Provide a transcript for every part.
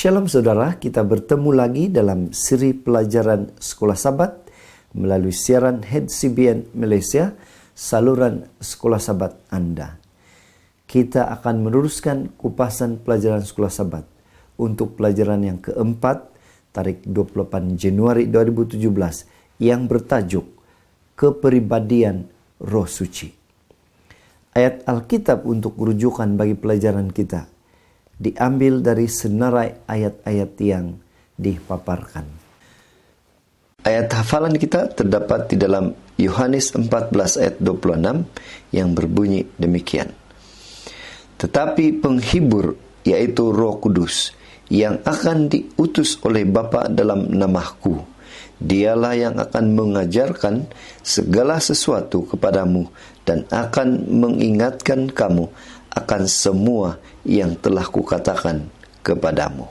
Shalom saudara, kita bertemu lagi dalam seri pelajaran Sekolah Sabat melalui siaran HCBN Malaysia, saluran Sekolah Sabat Anda. Kita akan meneruskan kupasan pelajaran Sekolah Sabat untuk pelajaran yang keempat, tarik 28 Januari 2017, yang bertajuk Kepribadian Roh Suci. Ayat Alkitab untuk rujukan bagi pelajaran kita diambil dari senarai ayat-ayat yang dipaparkan. Ayat hafalan kita terdapat di dalam Yohanes 14 ayat 26 yang berbunyi demikian. Tetapi penghibur, yaitu Roh Kudus, yang akan diutus oleh Bapa dalam namaku, dialah yang akan mengajarkan segala sesuatu kepadamu dan akan mengingatkan kamu akan semua yang telah kukatakan kepadamu.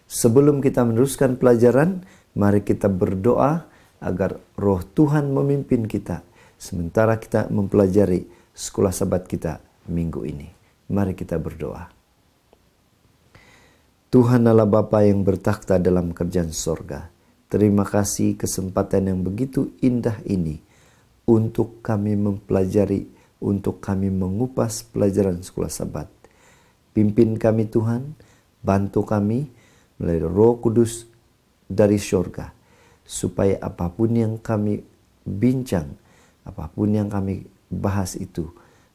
Sebelum kita meneruskan pelajaran, mari kita berdoa agar Roh Tuhan memimpin kita sementara kita mempelajari Sekolah Sabat kita minggu ini. Mari kita berdoa. Tuhan Allah Bapa yang bertakhta dalam kerajaan sorga, terima kasih kesempatan yang begitu indah ini untuk kami mempelajari, untuk kami mengupas pelajaran Sekolah Sabat. Pimpin kami Tuhan, bantu kami melalui Roh Kudus dari surga, supaya apapun yang kami bincang, apapun yang kami bahas itu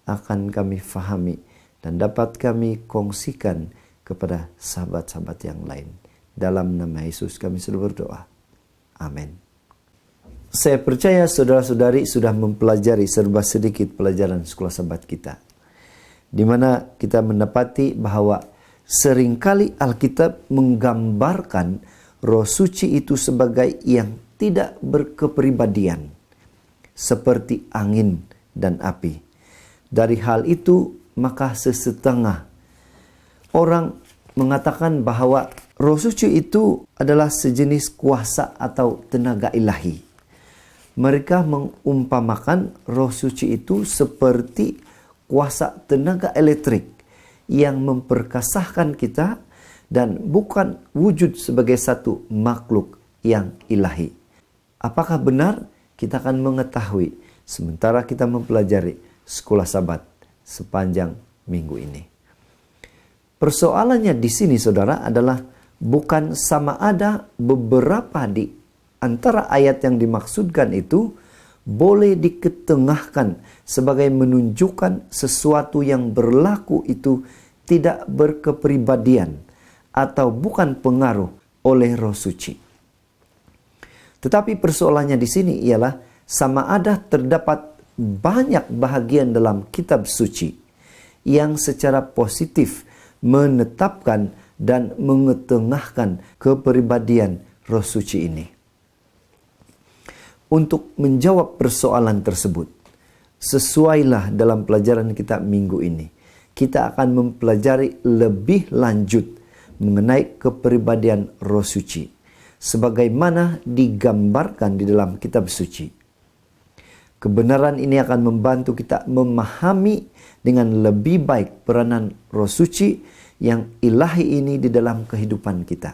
akan kami fahami dan dapat kami kongsikan kepada sahabat-sahabat yang lain. Dalam nama Yesus kami sudah berdoa. Amin. Saya percaya saudara-saudari sudah mempelajari serba sedikit pelajaran Sekolah Sabat kita, di mana kita mendapati bahwa seringkali Alkitab menggambarkan Roh Suci itu sebagai yang tidak berkepribadian, seperti angin dan api. Dari hal itu, maka sesetengah orang mengatakan bahwa Roh Suci itu adalah sejenis kuasa atau tenaga ilahi. Mereka mengumpamakan Roh Suci itu seperti kuasa tenaga elektrik yang memperkasahkan kita dan bukan wujud sebagai satu makhluk yang ilahi. Apakah benar? Kita akan mengetahui sementara kita mempelajari Sekolah Sabat sepanjang minggu ini. Persoalannya di sini saudara adalah bukan sama ada beberapa di antara ayat yang dimaksudkan itu boleh diketengahkan sebagai menunjukkan sesuatu yang berlaku itu tidak berkepribadian atau bukan pengaruh oleh Roh Suci. Tetapi persoalannya di sini ialah sama ada terdapat banyak bahagian dalam kitab suci yang secara positif menetapkan dan mengetengahkan kepribadian Roh Suci ini. Untuk menjawab persoalan tersebut, sesuailah dalam pelajaran kita minggu ini, kita akan mempelajari lebih lanjut mengenai kepribadian Roh Suci, sebagaimana digambarkan di dalam kitab suci. Kebenaran ini akan membantu kita memahami dengan lebih baik peranan Roh Suci yang ilahi ini di dalam kehidupan kita.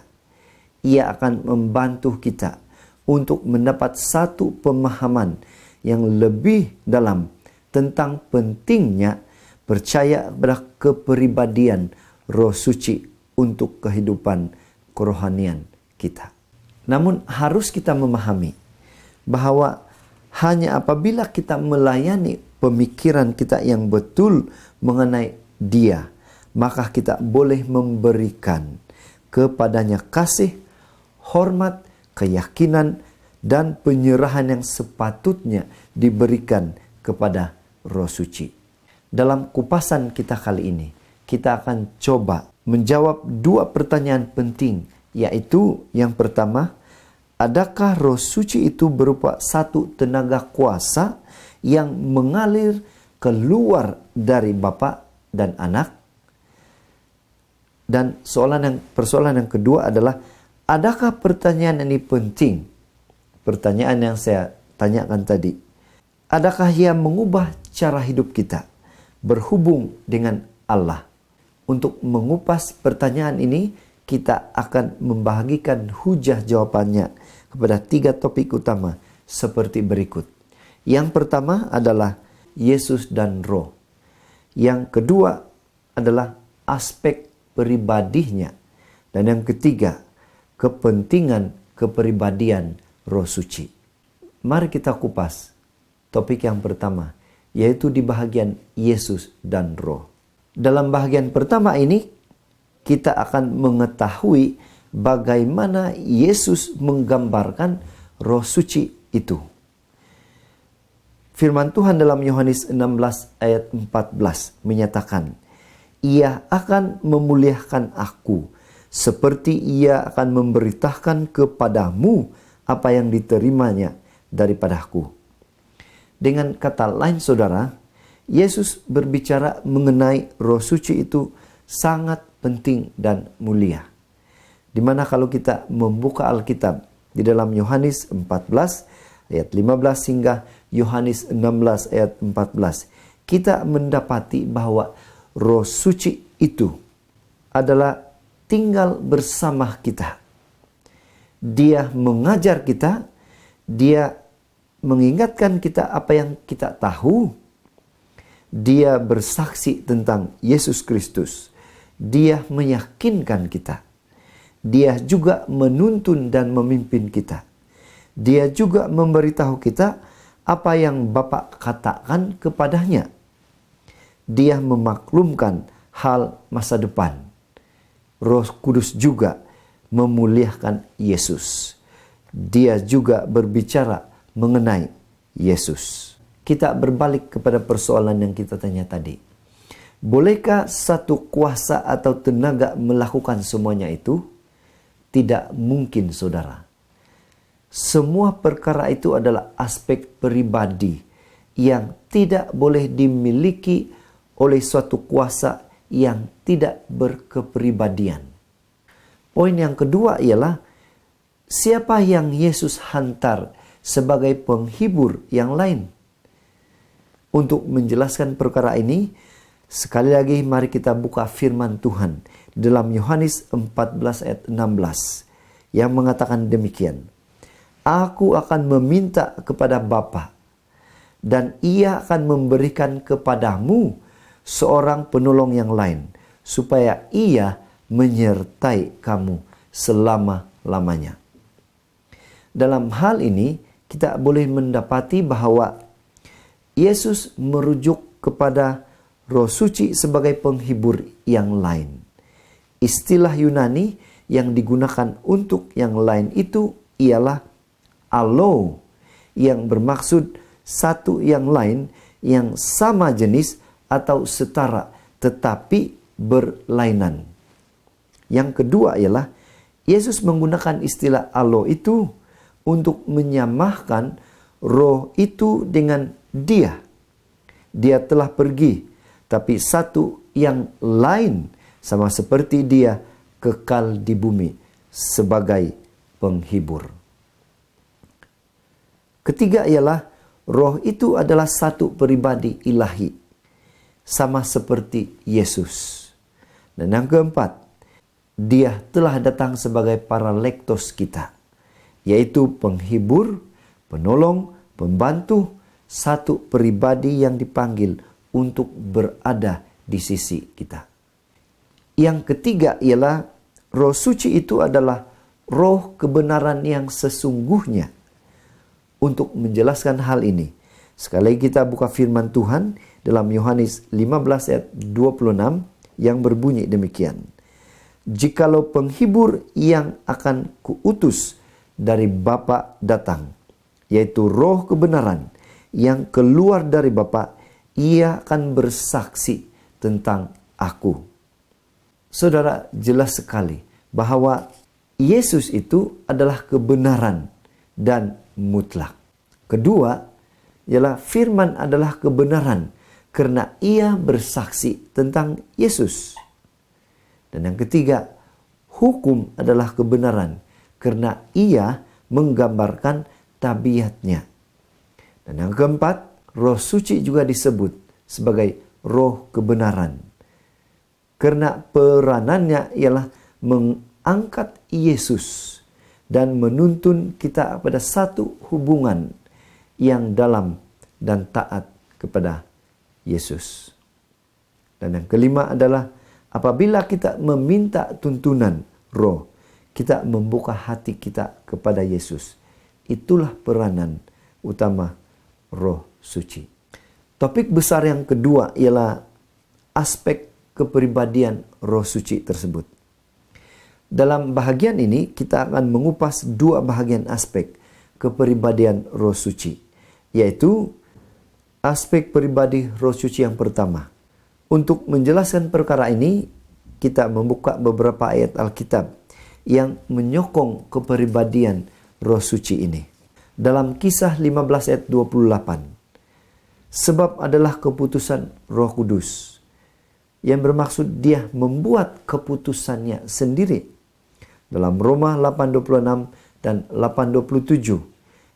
Ia akan membantu kita untuk mendapat satu pemahaman yang lebih dalam tentang pentingnya percaya pada kepribadian Roh Suci untuk kehidupan kerohanian kita. Namun harus kita memahami bahwa hanya apabila kita melayani pemikiran kita yang betul mengenai Dia, maka kita boleh memberikan kepadanya kasih, hormat, keyakinan, dan penyerahan yang sepatutnya diberikan kepada Roh Suci. Dalam kupasan kita kali ini, kita akan coba menjawab dua pertanyaan penting, yaitu yang pertama, adakah Roh Suci itu berupa satu tenaga kuasa yang mengalir keluar dari Bapa dan Anak? Dan persoalan yang kedua adalah, adakah pertanyaan ini penting? Pertanyaan yang saya tanyakan tadi, adakah ia mengubah cara hidup kita berhubung dengan Allah? Untuk mengupas pertanyaan ini, kita akan membagikan hujah jawabannya kepada 3 topik utama seperti berikut. Yang pertama adalah Yesus dan Roh. Yang kedua adalah aspek pribadinya. Dan yang ketiga, kepentingan kepribadian Roh Suci. Mari kita kupas topik yang pertama, yaitu di bahagian Yesus dan Roh. Dalam bahagian pertama ini, kita akan mengetahui bagaimana Yesus menggambarkan Roh Suci itu. Firman Tuhan dalam Yohanes 16 ayat 14 menyatakan, Ia akan memuliakan aku, seperti Ia akan memberitakan kepadamu apa yang diterimanya daripadaku. Dengan kata lain saudara, Yesus berbicara mengenai Roh Suci itu sangat penting dan mulia. Dimana kalau kita membuka Alkitab di dalam Yohanes 14 ayat 15 hingga Yohanes 16 ayat 14, kita mendapati bahwa Roh Suci itu adalah tinggal bersama kita. Dia mengajar kita, dia mengingatkan kita apa yang kita tahu. Dia bersaksi tentang Yesus Kristus. Dia meyakinkan kita. Dia juga menuntun dan memimpin kita. Dia juga memberitahu kita apa yang Bapa katakan kepadanya. Dia memaklumkan hal masa depan. Roh Kudus juga memuliakan Yesus. Dia juga berbicara mengenai Yesus. Kita berbalik kepada persoalan yang kita tanya tadi. Bolehkah satu kuasa atau tenaga melakukan semuanya itu? Tidak mungkin, saudara. Semua perkara itu adalah aspek pribadi yang tidak boleh dimiliki oleh suatu kuasa yang tidak berkepribadian. Poin yang kedua ialah siapa yang Yesus hantar sebagai penghibur yang lain. Untuk menjelaskan perkara ini, sekali lagi mari kita buka firman Tuhan dalam Yohanes 14 ayat 16 yang mengatakan demikian. Aku akan meminta kepada Bapa, dan Ia akan memberikan kepadamu seorang penolong yang lain, supaya Ia menyertai kamu selama-lamanya. Dalam hal ini, kita boleh mendapati bahwa Yesus merujuk kepada Roh Suci sebagai penghibur yang lain. Istilah Yunani yang digunakan untuk yang lain itu ialah allo, yang bermaksud satu yang lain yang sama jenis atau setara tetapi berlainan. Yang kedua ialah Yesus menggunakan istilah allo itu untuk menyamakan roh itu dengan dia. Dia telah pergi, tapi satu yang lain sama seperti dia kekal di bumi sebagai penghibur. Ketiga ialah roh itu adalah satu pribadi ilahi, sama seperti Yesus. Dan yang keempat, dia telah datang sebagai paralektos kita, yaitu penghibur, penolong, pembantu, satu pribadi yang dipanggil untuk berada di sisi kita. Yang ketiga ialah Roh Suci itu adalah roh kebenaran yang sesungguhnya. Untuk menjelaskan hal ini, sekali lagi kita buka firman Tuhan dalam Yohanes 15 ayat 26 yang berbunyi demikian. Jikalau penghibur yang akan kuutus dari Bapa datang, yaitu roh kebenaran yang keluar dari Bapa, ia akan bersaksi tentang aku. Saudara, jelas sekali bahwa Yesus itu adalah kebenaran dan mutlak. Kedua, ialah firman adalah kebenaran karena ia bersaksi tentang Yesus. Dan yang ketiga, hukum adalah kebenaran karena ia menggambarkan tabiatnya. Dan yang keempat, Roh Suci juga disebut sebagai roh kebenaran karena peranannya ialah mengangkat Yesus dan menuntun kita pada satu hubungan yang dalam dan taat kepada Yesus. Dan yang kelima adalah apabila kita meminta tuntunan Roh, kita membuka hati kita kepada Yesus. Itulah peranan utama Roh Suci. Topik besar yang kedua ialah aspek kepribadian Roh Suci tersebut. Dalam bahagian ini kita akan mengupas dua bahagian aspek kepribadian Roh Suci, yaitu aspek pribadi Roh Suci yang pertama. Untuk menjelaskan perkara ini, kita membuka beberapa ayat Alkitab yang menyokong kepribadian Roh Suci ini. Dalam Kisah 15 ayat 28, sebab adalah keputusan Roh Kudus, yang bermaksud dia membuat keputusannya sendiri. Dalam Roma 8:26 dan 8:27,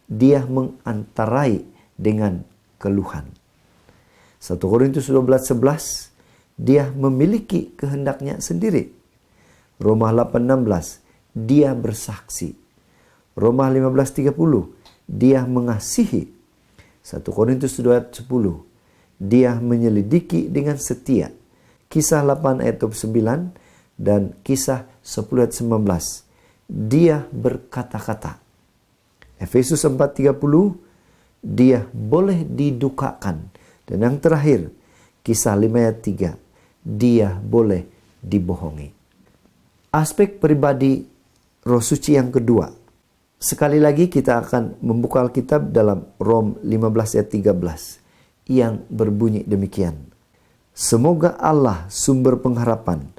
dia mengantarai dengan keluhan. 1 Korintus 12:11, dia memiliki kehendaknya sendiri. Roma 8:16, dia bersaksi. Roma 15:30, dia mengasihi. 1 Korintus 2:10, dia menyelidiki dengan setia. Kisah 8 ayat 29 dan Kisah 10 ayat 19, dia berkata-kata. Efesus 4:30, dia boleh didukakan. Dan yang terakhir, Kisah 5 ayat 3, dia boleh dibohongi. Aspek pribadi Roh Suci yang kedua. Sekali lagi kita akan membuka Alkitab dalam Rom 15 ayat 13 yang berbunyi demikian. Semoga Allah sumber pengharapan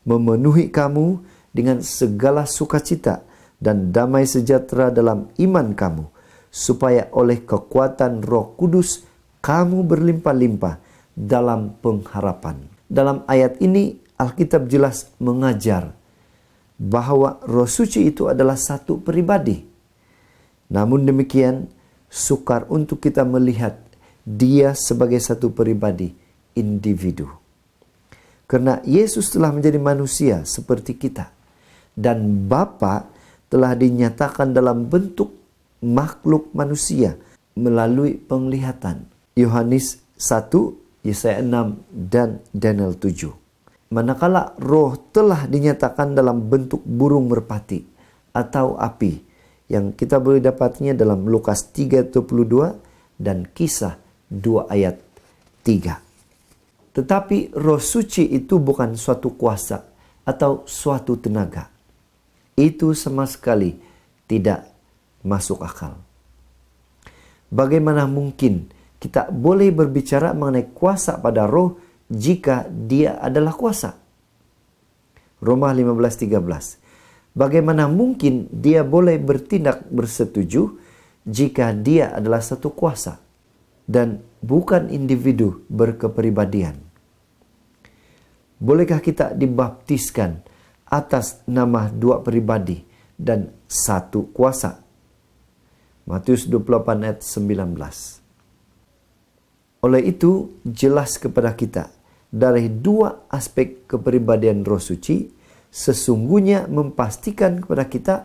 memenuhi kamu dengan segala sukacita dan damai sejahtera dalam iman kamu, supaya oleh kekuatan Roh Kudus kamu berlimpah-limpah dalam pengharapan. Dalam ayat ini Alkitab jelas mengajar bahwa Roh Suci itu adalah satu pribadi. Namun demikian, sukar untuk kita melihat dia sebagai satu pribadi, individu. Karena Yesus telah menjadi manusia seperti kita. Dan Bapa telah dinyatakan dalam bentuk makhluk manusia melalui penglihatan. Yohanes 1, Yesaya 6, dan Daniel 7. Manakala Roh telah dinyatakan dalam bentuk burung merpati atau api, yang kita boleh dapatnya dalam Lukas 3:22 dan Kisah 2 ayat 3. Tetapi Roh Suci itu bukan suatu kuasa atau suatu tenaga. Itu sama sekali tidak masuk akal. Bagaimana mungkin kita boleh berbicara mengenai kuasa pada Roh jika dia adalah kuasa? Roma 15:13. Bagaimana mungkin dia boleh bertindak bersetuju jika dia adalah satu kuasa dan bukan individu berkepribadian? Bolehkah kita dibaptiskan atas nama dua pribadi dan satu kuasa? Matius 28 ayat 19. Oleh itu, jelas kepada kita dari dua aspek kepribadian Roh Suci, sesungguhnya memastikan kepada kita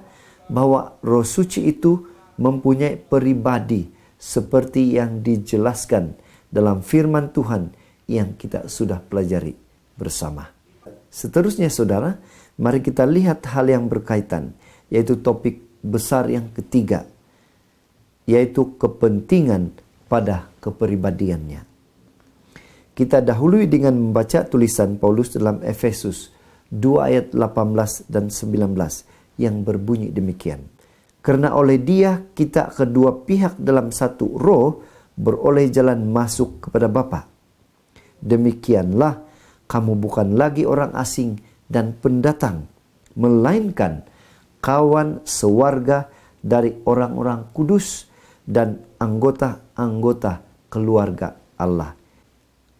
bahwa Roh Suci itu mempunyai pribadi seperti yang dijelaskan dalam firman Tuhan yang kita sudah pelajari bersama. Seterusnya saudara, mari kita lihat hal yang berkaitan, yaitu topik besar yang ketiga, yaitu kepentingan pada kepribadiannya. Kita dahului dengan membaca tulisan Paulus dalam Efesus 2 ayat 18 dan 19 yang berbunyi demikian. Karena oleh dia kita kedua pihak dalam satu roh beroleh jalan masuk kepada Bapa. Demikianlah kamu bukan lagi orang asing dan pendatang, melainkan kawan sewarga dari orang-orang kudus dan anggota-anggota keluarga Allah.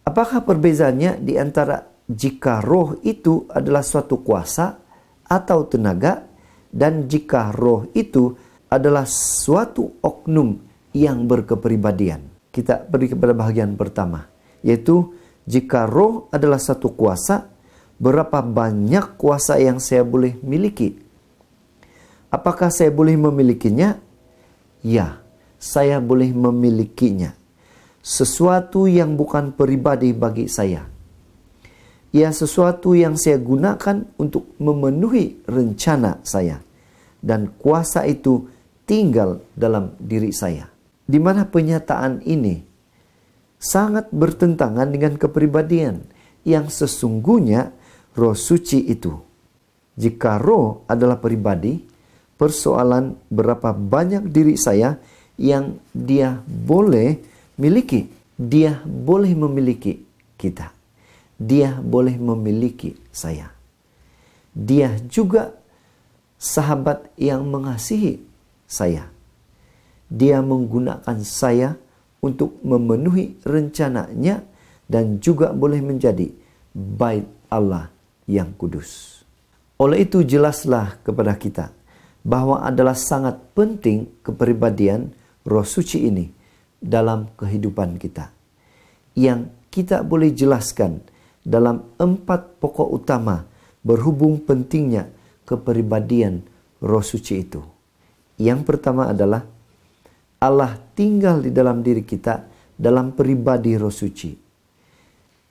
Apakah perbezaannya di antara jika roh itu adalah suatu kuasa atau tenaga dan jika roh itu adalah suatu oknum yang berkepribadian? Kita pergi kepada bahagian pertama, yaitu jika roh adalah satu kuasa, berapa banyak kuasa yang saya boleh miliki. Apakah saya boleh memilikinya? Ya, saya boleh memilikinya. Sesuatu yang bukan pribadi bagi saya. Ya, sesuatu yang saya gunakan untuk memenuhi rencana saya. Dan kuasa itu tinggal dalam diri saya. Di mana penyataan ini sangat bertentangan dengan kepribadian yang sesungguhnya Roh Suci itu. Jika roh adalah pribadi, persoalan berapa banyak diri saya yang dia boleh miliki. Dia boleh memiliki kita. Dia boleh memiliki saya. Dia juga sahabat yang mengasihi saya. Dia menggunakan saya untuk memenuhi rencananya dan juga boleh menjadi bait Allah yang kudus. Oleh itu jelaslah kepada kita bahwa adalah sangat penting kepribadian Roh Suci ini dalam kehidupan kita. Yang kita boleh jelaskan dalam 4 pokok utama berhubung pentingnya kepribadian Roh Suci itu. Yang pertama adalah Allah tinggal di dalam diri kita dalam pribadi Roh Suci.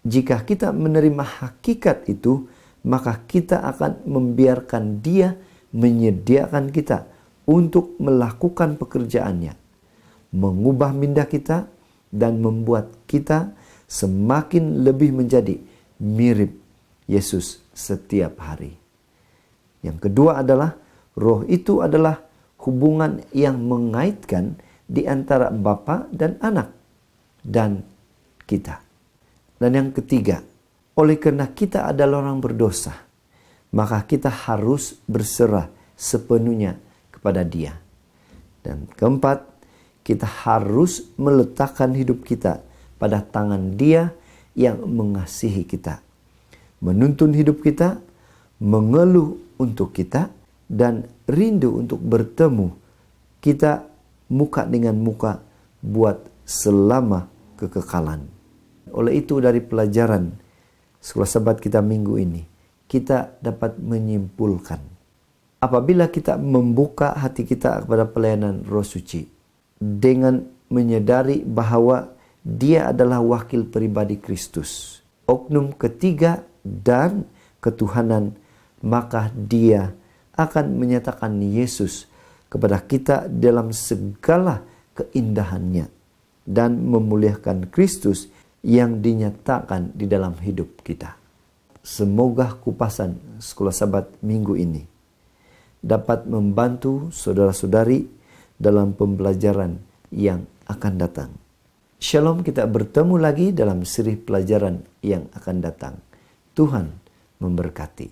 Jika kita menerima hakikat itu, maka kita akan membiarkan Dia menyediakan kita untuk melakukan pekerjaannya, mengubah minda kita dan membuat kita semakin lebih menjadi mirip Yesus setiap hari. Yang kedua adalah roh itu adalah hubungan yang mengaitkan di antara Bapa dan Anak dan kita. Dan yang ketiga, oleh karena kita adalah orang berdosa, maka kita harus berserah sepenuhnya kepada Dia. Dan keempat, kita harus meletakkan hidup kita pada tangan Dia yang mengasihi kita, menuntun hidup kita, mengeluh untuk kita, dan rindu untuk bertemu kita muka dengan muka buat selama kekekalan. Oleh itu dari pelajaran Sekolah Sabat kita minggu ini, kita dapat menyimpulkan apabila kita membuka hati kita kepada pelayanan Roh Suci dengan menyadari bahwa Dia adalah wakil pribadi Kristus, oknum ketiga dan ketuhanan, maka Dia akan menyatakan Yesus kepada kita dalam segala keindahannya dan memuliakan Kristus yang dinyatakan di dalam hidup kita. Semoga kupasan Sekolah Sabat minggu ini dapat membantu saudara-saudari dalam pembelajaran yang akan datang. Shalom, kita bertemu lagi dalam seri pelajaran yang akan datang. Tuhan memberkati.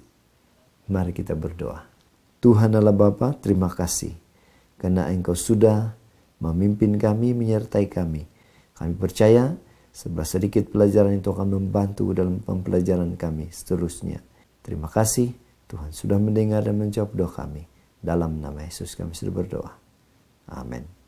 Mari kita berdoa. Tuhan Allah Bapa, terima kasih karena Engkau sudah memimpin kami, menyertai kami. Kami percaya sebab sedikit pelajaran itu akan membantu dalam pembelajaran kami seterusnya. Terima kasih Tuhan sudah mendengar dan menjawab doa kami. Dalam nama Yesus kami sudah berdoa. Amin.